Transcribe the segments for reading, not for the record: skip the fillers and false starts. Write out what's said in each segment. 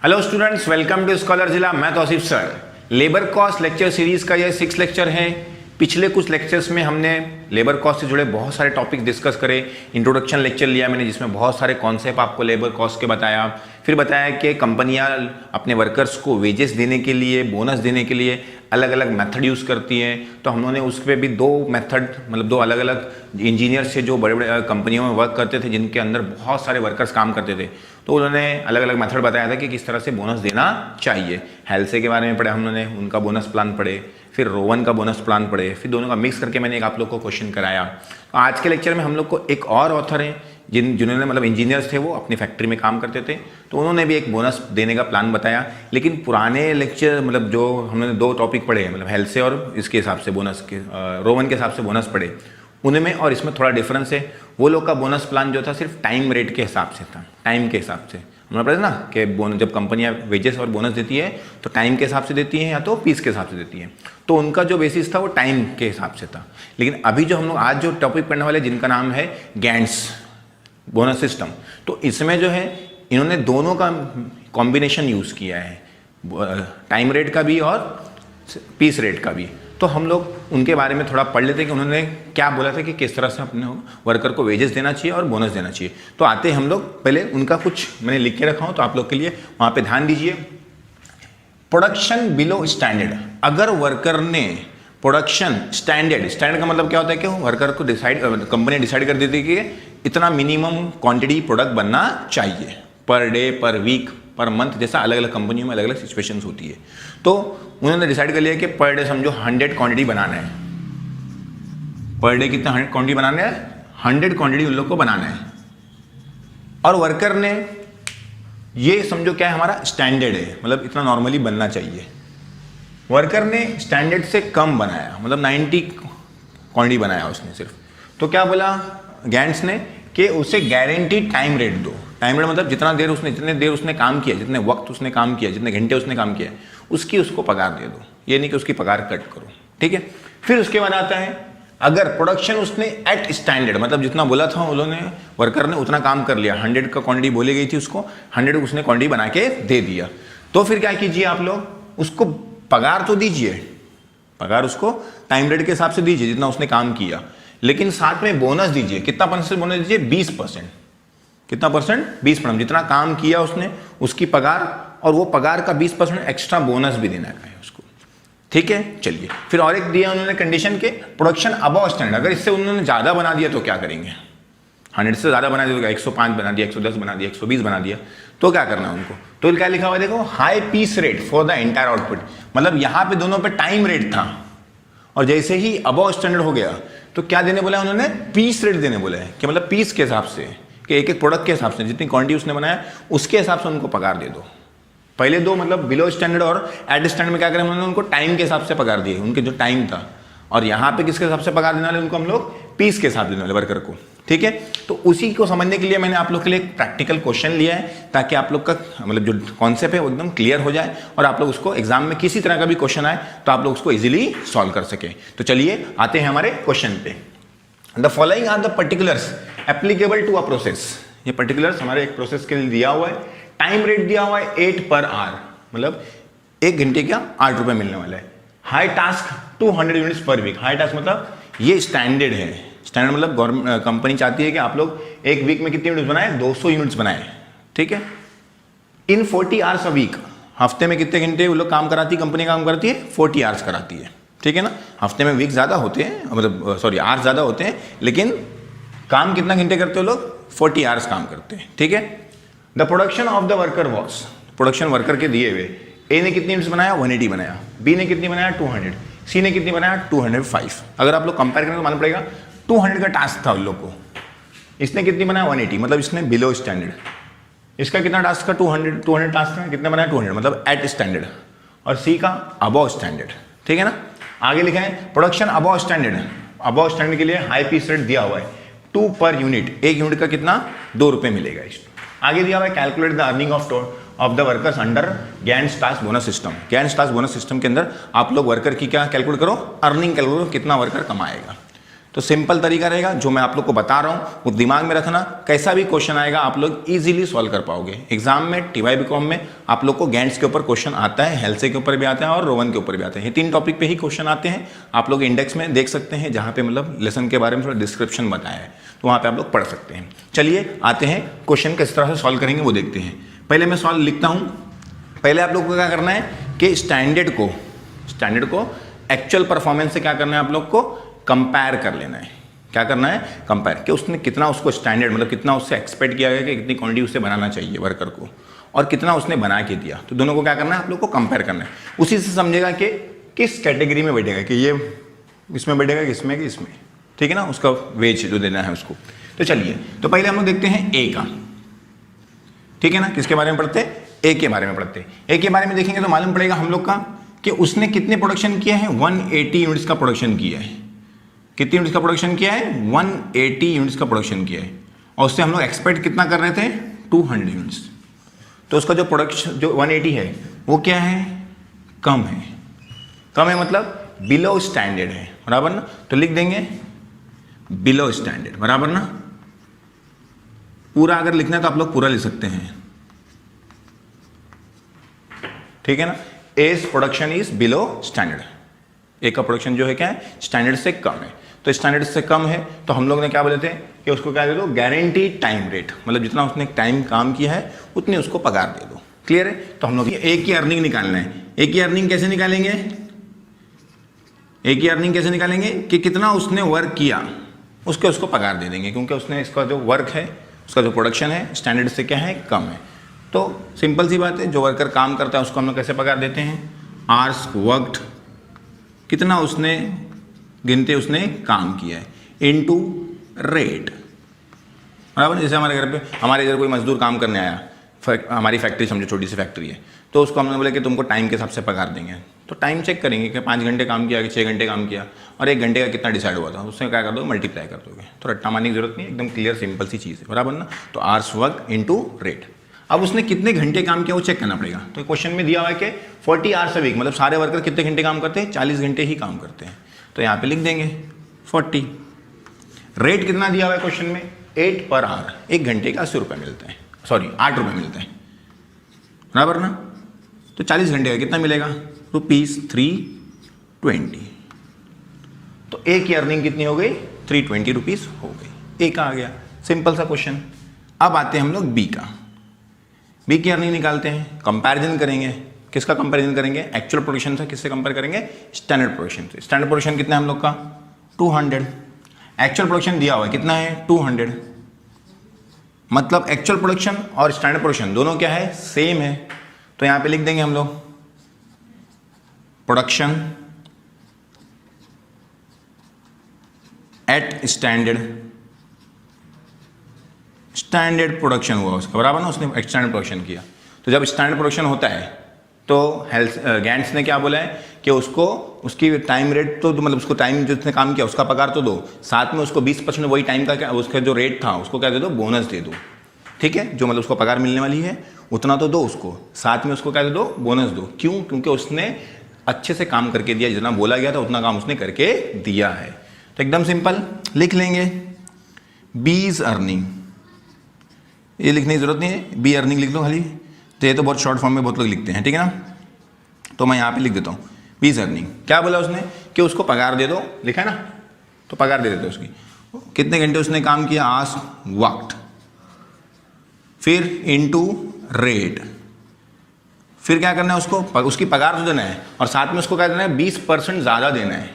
Hello students, welcome to scholar जिला। मैं Tauseef sir. Labour cost lecture series का यह 6 लेक्चर है। पिछले कुछ लेक्चर्स में हमने लेबर कॉस्ट से जुड़े बहुत सारे टॉपिक डिस्कस करे। इंट्रोडक्शन लेक्चर लिया मैंने, जिसमें बहुत सारे कॉन्सेप्ट आपको लेबर कॉस्ट के बताया। फिर बताया कि कंपनियां अपने वर्कर्स को वेजेस देने के लिए, बोनस देने के लिए अलग अलग मेथड यूज़ करती हैं। तो हमने उस पर भी दो मेथड, मतलब दो अलग अलग इंजीनियर्स से जो बड़े बड़े कंपनियों में वर्क करते थे, जिनके अंदर बहुत सारे वर्कर्स काम करते थे, तो उन्होंने अलग अलग मेथड बताया था कि किस तरह से बोनस देना चाहिए। हेल्से के बारे में पढ़े हमने, उनका बोनस प्लान पढ़े, फिर रोवन का बोनस प्लान पढ़े, फिर दोनों का मिक्स करके मैंने एक आप लोग को क्वेश्चन कराया। तो आज के लेक्चर में हम लोग को एक और ऑथर हैं जिन्होंने मतलब इंजीनियर्स थे, वो अपनी फैक्ट्री में काम करते थे, तो उन्होंने भी एक बोनस देने का प्लान बताया। लेकिन पुराने लेक्चर मतलब जो हमने दो टॉपिक पढ़े हैं, मतलब हेल्से और इसके हिसाब से बोनस के, रोवन के हिसाब से बोनस पढ़े, उनमें और इसमें थोड़ा डिफरेंस है। वो लोग का बोनस प्लान जो था सिर्फ टाइम रेट के हिसाब से था, टाइम के हिसाब से। हमने पढ़ा ना कि जब कंपनियां वेजेस और बोनस देती है तो टाइम के हिसाब से देती है या तो पीस के हिसाब से देती है। तो उनका जो बेसिस था वो टाइम के हिसाब से था। लेकिन अभी जो हम लोग आज जो टॉपिक पढ़ने वाले, जिनका नाम है गैंट्स बोनस सिस्टम, तो इसमें जो है इन्होंने दोनों का कॉम्बिनेशन यूज़ किया है, टाइम रेट का भी और पीस रेट का भी। तो हम लोग उनके बारे में थोड़ा पढ़ लेते हैं कि उन्होंने क्या बोला था कि किस तरह से अपने वर्कर को वेजेस देना चाहिए और बोनस देना चाहिए। तो आते हैं हम लोग, पहले उनका कुछ मैंने लिख के रखा हूँ तो आप लोग के लिए वहाँ पे ध्यान दीजिए। Production below standard. अगर वर्कर ने प्रोडक्शन स्टैंडर्ड का मतलब क्या होता है कि वर्कर को कंपनी डिसाइड कर देती है कि इतना मिनिमम क्वांटिटी प्रोडक्ट बनना चाहिए पर डे, पर वीक, पर मंथ, जैसा अलग अलग कंपनियों में अलग अलग सिचुएशंस होती है। तो उन्होंने डिसाइड कर लिया कि पर डे समझो 100 क्वांटिटी बनाना है। पर डे कितना 100 क्वांटिटी बनाना है, 100 क्वांटिटी उन लोग को बनाना है। और वर्कर ने ये समझो क्या है, हमारा स्टैंडर्ड है, मतलब इतना नॉर्मली बनना चाहिए। वर्कर ने स्टैंडर्ड से कम बनाया, मतलब 90 क्वांटिटी बनाया उसने सिर्फ। तो क्या बोला गैंट्स ने कि उसे गारंटीड टाइम रेट दो। टाइम रेट मतलब जितनी देर उसने काम किया, जितने वक्त उसने काम किया, जितने घंटे उसने काम किया, उसकी उसको पगार दे दो। ये नहीं कि उसकी पगार कट करो, ठीक है। फिर उसके बाद आता है, अगर प्रोडक्शन उसने एट स्टैंडर्ड, मतलब जितना बोला था उन्होंने, वर्कर ने उतना काम कर लिया, 100 का क्वांटिटी बोली गई थी उसको, 100 उसने क्वांटिटी बना के दे दिया, तो फिर क्या कीजिए आप लोग, उसको पगार तो दीजिए, पगार उसको टाइम रेट के हिसाब से दीजिए जितना उसने काम किया, लेकिन साथ में बोनस दीजिए। कितना परसेंट बोनस दीजिए? 20%। कितना परसेंट? 20%। जितना काम किया उसने उसकी पगार, और वो पगार का 20% एक्स्ट्रा बोनस भी देना है उसको, ठीक है। चलिए, फिर और एक दिया उन्होंने कंडीशन के प्रोडक्शन अबव स्टैंडर्ड। अगर इससे उन्होंने ज़्यादा बना दिया तो क्या करेंगे? 100 से ज़्यादा बना दिया, 105 बना दिया, 110 बना दिया, 120 बना दिया, तो क्या करना है उनको? तो क्या लिखा हुआ है देखो, high piece rate for the entire output. मतलब यहाँ पे दोनों पे टाइम रेट था, और जैसे ही अबव स्टैंडर्ड हो गया तो क्या देने बोला उन्होंने? पीस रेट देने बोला है, कि मतलब पीस के हिसाब से, कि एक एक प्रोडक्ट के हिसाब से जितनी क्वांटिटी उसने बनाया उसके हिसाब से उनको पगार दे दो। पहले दो मतलब बिलो स्टैंडर्ड और एट स्टैंडर्ड में क्या करें, उन्होंने उनको टाइम के हिसाब से पगार दिए, उनके जो टाइम था। और यहाँ पे किसके हिसाब से पगार देने वाले उनको? हम लोग पीस के हिसाब देने वाले वर्कर को, ठीक है। तो उसी को समझने के लिए मैंने आप लोग के लिए एक प्रैक्टिकल क्वेश्चन लिया है, ताकि आप लोग का मतलब जो कॉन्सेप्ट है वो एकदम क्लियर हो जाए, और आप लोग उसको एग्जाम में किसी तरह का भी क्वेश्चन आए तो आप लोग उसको इजीली सॉल्व कर सके। तो चलिए आते हैं हमारे क्वेश्चन पे। The following are the particulars applicable to a process. ये पर्टिकुलर्स हमारे एक प्रोसेस के लिए दिया हुआ है। टाइम रेट दिया हुआ है 8 पर आवर, मतलब 1 घंटे का 8 रुपए मिलने वाला है। High task 200 units per week. High task मतलब ये स्टैंडर्ड है। स्टैंडर्ड मतलब गवर्नमेंट कंपनी चाहती है कि आप लोग एक वीक में कितने यूनिट्स बनाए? 200 यूनिट्स बनाए, ठीक है। इन 40 आवर्स अ वीक। हफ्ते में कितने घंटे वो लोग काम कराती है? कंपनी काम करती है 40 आवर्स कराती है, ठीक है ना। हफ्ते में वीक ज़्यादा होते हैं, मतलब सॉरी आवर्स ज़्यादा होते हैं, लेकिन काम कितना घंटे करते हो लोग? 40 आवर्स काम करते हैं, ठीक है। The production of the worker was. Production worker के दिए हुए, ए ने कितनी यूनिट्स बनाया? 180 बनाया, बी ने कितनी बनाया? 200, सी ने कितनी बनाया? 205। अगर आप लोग कंपेयर करें तो मालूम पड़ेगा 200 का टास्क था उन लोग को, इसने कितनी बनाया? 180, मतलब इसने बिलो स्टैंडर्ड। इसका कितना टास्क का? 200 टास्क का कितने बनाया? 200, मतलब एट स्टैंडर्ड। और सी का अबव स्टैंडर्ड, ठीक है ना। आगे लिखा है production above standard. Above standard के लिए हाई पीस रेट दिया हुआ है 2 पर यूनिट। एक यूनिट का कितना? 2 रुपए मिलेगा इसमें। आगे दिया हुआ है calculate the earning of the workers under Gantz task bonus system. Gantz task bonus system के अंदर आप लोग वर्कर की क्या कैलकुलेट करो? अर्निंग कैलकुलेट करो, कितना वर्कर कमाएगा। तो सिंपल तरीका रहेगा, जो मैं आप लोग को बता रहा हूं वो दिमाग में रखना, कैसा भी क्वेश्चन आएगा आप लोग इजीली सॉल्व कर पाओगे। एग्जाम में टीवाई बीकॉम में आप लोग को गैंट्स के ऊपर क्वेश्चन आता है, हेल्थ के ऊपर भी आता है और रोवन के ऊपर भी आते हैं। ये 3 टॉपिक पे ही क्वेश्चन आते हैं। आप लोग इंडेक्स में देख सकते हैं, जहां पे मतलब लेसन के बारे में थोड़ा डिस्क्रिप्शन बताया है, तो वहां पे आप लोग पढ़ सकते हैं। चलिए आते हैं क्वेश्चन किस तरह से सॉल्व करेंगे वो देखते हैं। पहले मैं सॉल्व लिखता हूं। पहले आप लोग को क्या करना है कि स्टैंडर्ड को एक्चुअल परफॉर्मेंस से क्या करना है, आप लोग को कंपेयर कर लेना है। क्या करना है, कंपेयर, कि उसने कितना उसको स्टैंडर्ड मतलब कितना उससे एक्सपेक्ट किया गया कि कितनी क्वांटिटी उससे बनाना चाहिए वर्कर को, और कितना उसने बना के दिया। तो दोनों को क्या करना है, आप लोग को कंपेयर करना है। उसी से समझेगा कि किस कैटेगरी में बैठेगा, कि ये इसमें बैठेगा कि इसमें, ठीक है ना, उसका वेज जो देना है उसको। तो चलिए, तो पहले हम लोग देखते हैं ए का, ठीक है ना। किसके बारे में पढ़ते हैं, ए के बारे में पढ़ते हैं। ए के बारे में देखेंगे तो मालूम पड़ेगा हम लोग का कि उसने कितने प्रोडक्शन किया है, 180 यूनिट्स का प्रोडक्शन किया है। कितनी यूनिट्स का प्रोडक्शन किया है, 180 यूनिट्स का प्रोडक्शन किया है, और उससे हम लोग एक्सपेक्ट कितना कर रहे थे, 200 यूनिट्स। तो उसका जो प्रोडक्शन जो 180 है वो क्या है, कम है। कम है मतलब बिलो स्टैंडर्ड है, बराबर ना। तो लिख देंगे बिलो स्टैंडर्ड, बराबर ना। पूरा अगर लिखना है तो आप लोग पूरा लिख सकते हैं, ठीक है ना। As production is below standard, A का प्रोडक्शन जो है क्या है, स्टैंडर्ड से कम है। तो स्टैंडर्ड से कम है तो हम लोग ने क्या बोले थे कि उसको क्या दे दो, गारंटीड टाइम रेट, मतलब जितना उसने टाइम काम किया है उतनी उसको पगार दे दो। क्लियर है। तो हम लोग ए की अर्निंग निकालना है। ए की अर्निंग कैसे निकालेंगे, ए की अर्निंग कैसे निकालेंगे कि कितना उसने वर्क किया उसको पगार दे देंगे, क्योंकि उसने इसका जो वर्क है, उसका जो प्रोडक्शन है स्टैंडर्ड से क्या है, कम है। तो सिंपल सी बात है, जो वर्कर काम करता है उसको हम लोग कैसे पगार देते हैं, आवर्स वर्क्ड, कितना उसने गिनते उसने काम किया है, इनटू रेट, बराबर। जैसे हमारे घर पे हमारे इधर कोई मजदूर काम करने आया, हमारी फैक्ट्री समझो छोटी सी फैक्ट्री है, तो उसको हमने बोला कि तुमको टाइम के हिसाब से पगार देंगे। तो टाइम चेक करेंगे कि 5 घंटे काम किया कि 6 घंटे काम किया, और 1 घंटे का कितना डिसाइड हुआ था, उससे क्या कर दो, मल्टीप्लाई कर दोगे। तो रट्टा मारने की जरूरत नहीं, एकदम क्लियर सिंपल सी चीज़ है, बराबर ना। तो आवर्स वर्क इनटू रेट। अब उसने कितने घंटे काम किया वो चेक करना पड़ेगा। तो क्वेश्चन में दिया हुआ है कि 40 आवर्स अ वीक, मतलब सारे वर्कर कितने घंटे काम करते हैं, 40 घंटे ही काम करते हैं। तो यहाँ पे लिख देंगे 40। रेट कितना दिया हुआ है क्वेश्चन में, 8 पर आवर, 1 घंटे का 80 रुपये मिलते हैं, सॉरी 8 रुपये मिलते हैं, बराबर ना। तो 40 घंटे का कितना मिलेगा, ₹320। तो ए की अर्निंग कितनी हो गई, 320 रुपीज़ हो गई। ए का आ गया, सिंपल सा क्वेश्चन। अब आते हैं हम लोग बी का। बी की अर्निंग निकालते हैं, कंपैरिजन करेंगे। किसका कंपैरिजन करेंगे, एक्चुअल प्रोडक्शन से किससे कंपेयर करेंगे, स्टैंडर्ड प्रोडक्शन से। स्टैंडर्ड प्रोडक्शन कितना है हम लोग का, 200। एक्चुअल प्रोडक्शन दिया हुआ है कितना है, 200। मतलब एक्चुअल प्रोडक्शन और स्टैंडर्ड प्रोडक्शन दोनों क्या है, सेम है। तो यहां पे लिख देंगे हम लोग प्रोडक्शन एट स्टैंडर्ड प्रोडक्शन हुआ उसका, बराबर ना, उसने स्टैंडर्ड प्रोडक्शन किया। तो जब स्टैंडर्ड प्रोडक्शन होता है तो गैंट्स ने क्या बोला है कि उसको उसकी टाइम रेट तो मतलब उसको टाइम जो उसने काम किया उसका पगार तो दो, साथ में उसको 20% वही टाइम का क्या उसका जो रेट था उसको क्या दे दो, बोनस दे दो। ठीक है, जो मतलब उसको पगार मिलने वाली है उतना तो दो उसको, साथ में उसको क्या दे दो, बोनस दो। क्यों, क्योंकि उसने अच्छे से काम करके दिया, जितना बोला गया था उतना काम उसने करके दिया है। तो एकदम सिंपल लिख लेंगे बीज अर्निंग, ये लिखने की जरूरत नहीं है, बी अर्निंग लिख लो खाली। तो ये तो बहुत शॉर्ट फॉर्म में बहुत लोग लिखते हैं, ठीक है ना। तो मैं यहाँ पे लिख देता हूँ बीज अर्निंग। क्या बोला उसने कि उसको पगार दे दो, लिखा है ना, तो पगार दे देते उसकी। कितने घंटे उसने काम किया, आवर्स वर्क्ड, फिर इनटू रेट, फिर क्या करना है उसको, उसकी पगार तो देना है और साथ में उसको क्या देना है, 20% ज़्यादा देना है।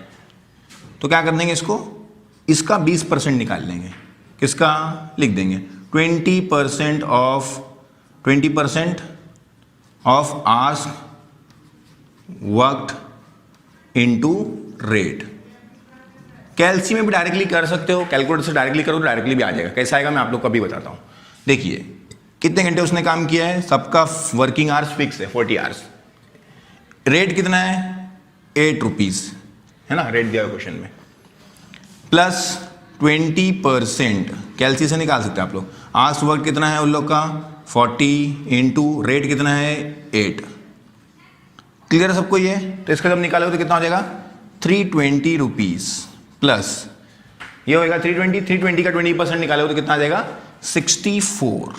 तो क्या कर देंगे इसको, इसका 20% निकाल लेंगे। किसका, लिख देंगे 20% of hours worked into rate. कैलसी में भी डायरेक्टली कर सकते हो, कैलकुलेटर से डायरेक्टली करो तो डायरेक्टली भी आ जाएगा। कैसा आएगा मैं आप लोग को अभी बताता हूँ। देखिए कितने घंटे उसने काम किया है, सबका वर्किंग आवर्स फिक्स है 40 आवर्स। रेट कितना है, 8 रुपीज़ है ना, रेट दिया हुआ क्वेश्चन में, प्लस 20% कैलसी से निकाल सकते हैं आप लोग। आवर्स वर्क कितना है उन लोग का 40 इंटू रेट कितना है 8। क्लियर है सबको ये। तो इसका जब निकालोगे तो कितना हो जाएगा 320 रुपीज़ प्लस ये होगा 320, 320 का 20% निकालोगे तो कितना आ जाएगा 64,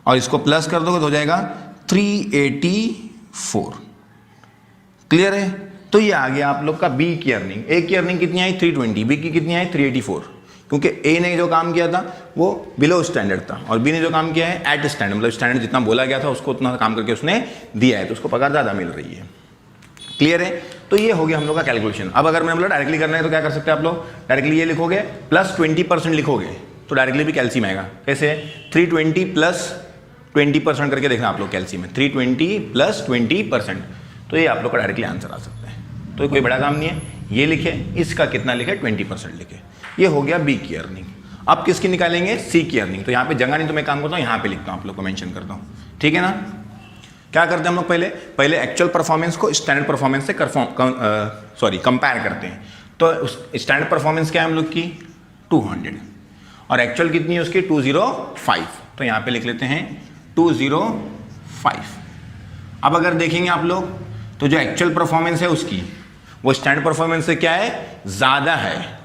और इसको प्लस कर दोगे तो हो जाएगा 384। क्लियर है? तो ये आ गया आप लोग का बी की अर्निंग। ए की अर्निंग कितनी आई 320, बी की कितनी आई 384, क्योंकि ए ने जो काम किया था वो बिलो स्टैंडर्ड था और बी ने जो काम किया है एट स्टैंडर्ड, मतलब स्टैंडर्ड जितना बोला गया था उसको उतना काम करके उसने दिया है, तो उसको पगार ज़्यादा मिल रही है। क्लियर है? तो ये हो गया हम लोग का कैलकुलेशन। अब अगर मैंने बोला डायरेक्टली करना है तो क्या कर सकते हैं आप लोग, डायरेक्टली ये लिखोगे प्लस 20% लिखोगे तो डायरेक्टली भी कैल्सियम आएगा। कैसे? 320 प्लस 20% करके देखना आप लोग कैल्सियम में, 320 प्लस 20%, तो ये आप लोग का डायरेक्टली आंसर आ सकता है। तो कोई बड़ा काम नहीं है, ये लिखे, इसका कितना लिखे 20% लिखे। ये हो गया बी की अर्निंग। अब किसकी निकालेंगे? सी की अर्निंग। तो यहाँ पे जगह नहीं तो मैं काम करता हूँ, यहाँ पे लिखता हूँ, आप लोग को मेंशन करता हूँ, ठीक है ना। क्या करते हैं हम लोग, पहले एक्चुअल परफॉर्मेंस को स्टैंडर्ड परफॉर्मेंस से कंपेयर करते हैं। तो स्टैंडर्ड परफॉर्मेंस क्या है हम लोग की 200 और एक्चुअल कितनी है उसकी 205, तो यहाँ पे लिख लेते हैं 205। अब अगर देखेंगे आप लोग तो जो एक्चुअल परफॉर्मेंस है उसकी वो स्टैंडर्ड परफॉर्मेंस से क्या है, ज़्यादा है।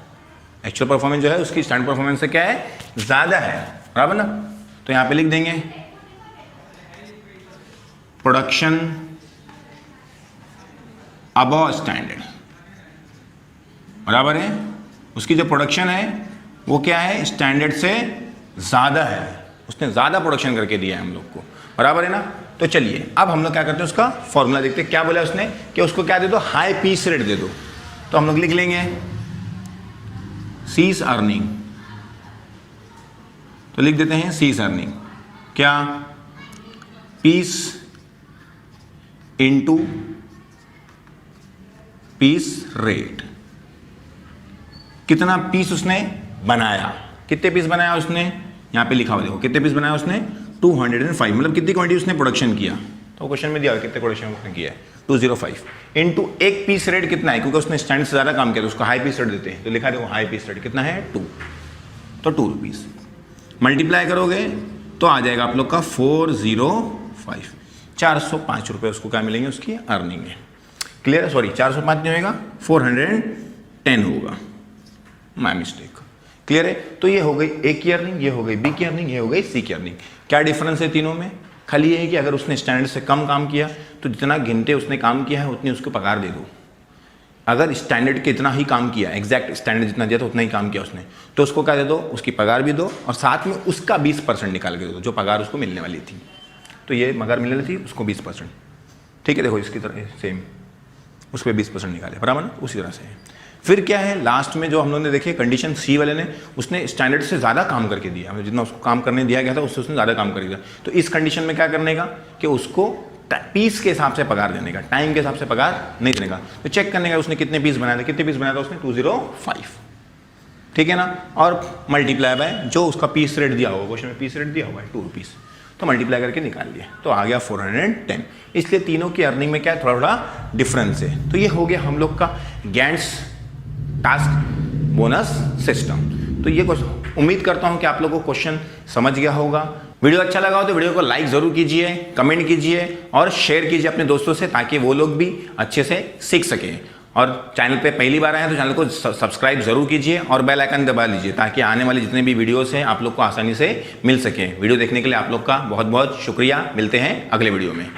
एक्चुअल परफॉर्मेंस जो है उसकी स्टैंडर्ड परफॉर्मेंस से क्या है, ज़्यादा है, बराबर ना। तो यहाँ पे लिख देंगे प्रोडक्शन अबव स्टैंडर्ड, बराबर है। उसकी जो प्रोडक्शन है वो क्या है, स्टैंडर्ड से ज़्यादा है, उसने ज़्यादा प्रोडक्शन करके दिया है हम लोग को, बराबर है ना। तो चलिए अब हम लोग क्या करते हैं, उसका फॉर्मूला देखते हैं। क्या बोला उसने कि उसको क्या दे दो, हाई पीस रेट दे दो। तो हम लोग लिख लेंगे सीज अर्निंग, तो लिख देते हैं सीज अर्निंग क्या, पीस इंटू पीस रेट। कितना पीस उसने बनाया, कितने पीस बनाया उसने, यहां पे लिखा हुआ देखो कितने पीस बनाया उसने 205, मतलब कितनी क्वांटिटी उसने प्रोडक्शन किया। तो क्वेश्चन में दिया हुआ कितने प्रोडक्शन उसने किया है 205 इंटू एक पीस रेट कितना है, क्योंकि उसने स्टैंडर्ड से ज़्यादा काम किया तो उसको हाई पीस रेट देते हैं। तो लिखा देखो हाई पीस रेट कितना है 2, तो 2 रुपीज़ मल्टीप्लाई करोगे तो आ जाएगा आप लोग का 405, 405 रुपये उसको क्या मिलेंगे, उसकी अर्निंग है। क्लियर है? सॉरी 405 नहीं होगा 410 होगा, माय मिस्टेक। क्लियर है? तो ये हो गई ए की अर्निंग, ये हो गई बी की अर्निंग, ये हो गई सी की अर्निंग। क्या डिफरेंस है तीनों में? खाली ये है कि अगर उसने स्टैंडर्ड से कम काम किया तो जितना घंटे उसने काम किया है उतनी उसको पगार दे दो। अगर स्टैंडर्ड के इतना ही काम किया, एग्जैक्ट स्टैंडर्ड जितना दिया था उतना ही काम किया उसने, तो उसको क्या दे दो, उसकी पगार भी दो और साथ में उसका 20% निकाल के दे दो जो पगार उसको मिलने वाली थी। तो ये पगार मिलने वाली थी उसको 20%, ठीक है। देखो इसकी तरह सेम उस पर 20% निकाले, बराबर ना, उसी तरह से है। फिर क्या है लास्ट में जो हम लोगों ने देखे कंडीशन सी वाले ने, उसने स्टैंडर्ड से ज़्यादा काम करके दिया, मतलब जितना उसको काम करने दिया गया था उससे उसने ज़्यादा काम कर दिया। तो इस कंडीशन में क्या करने का कि उसको पीस के हिसाब से पगार देने का, टाइम के हिसाब से पगार नहीं देने का। तो चेक करने का उसने कितने पीस बनाए थे, कितने पीस बनाया था उसने 205, ठीक है ना, और मल्टीप्लाई बाय जो उसका पीस रेट दिया होगा, क्वेश्चन में पीस रेट दिया हुआ है 2 रुपीज़, तो मल्टीप्लाई करके निकाल लिया तो आ गया 410। इसलिए तीनों की अर्निंग में क्या है, थोड़ा थोड़ा डिफरेंस है। तो ये हो गया हम लोग का गैंट्स टास्क बोनस सिस्टम। तो ये उम्मीद करता हूं कि आप लोगों को क्वेश्चन समझ गया होगा। वीडियो अच्छा लगा हो तो वीडियो को लाइक जरूर कीजिए, कमेंट कीजिए और शेयर कीजिए अपने दोस्तों से, ताकि वो लोग भी अच्छे से सीख सकें। और चैनल पे पहली बार आए हैं तो चैनल को सब्सक्राइब जरूर कीजिए और बेल आइकन दबा लीजिए, ताकि आने वाले जितने भी वीडियोस हैं आप लोग को आसानी से मिल सकें। वीडियो देखने के लिए आप लोग का बहुत बहुत शुक्रिया। मिलते हैं अगले वीडियो में।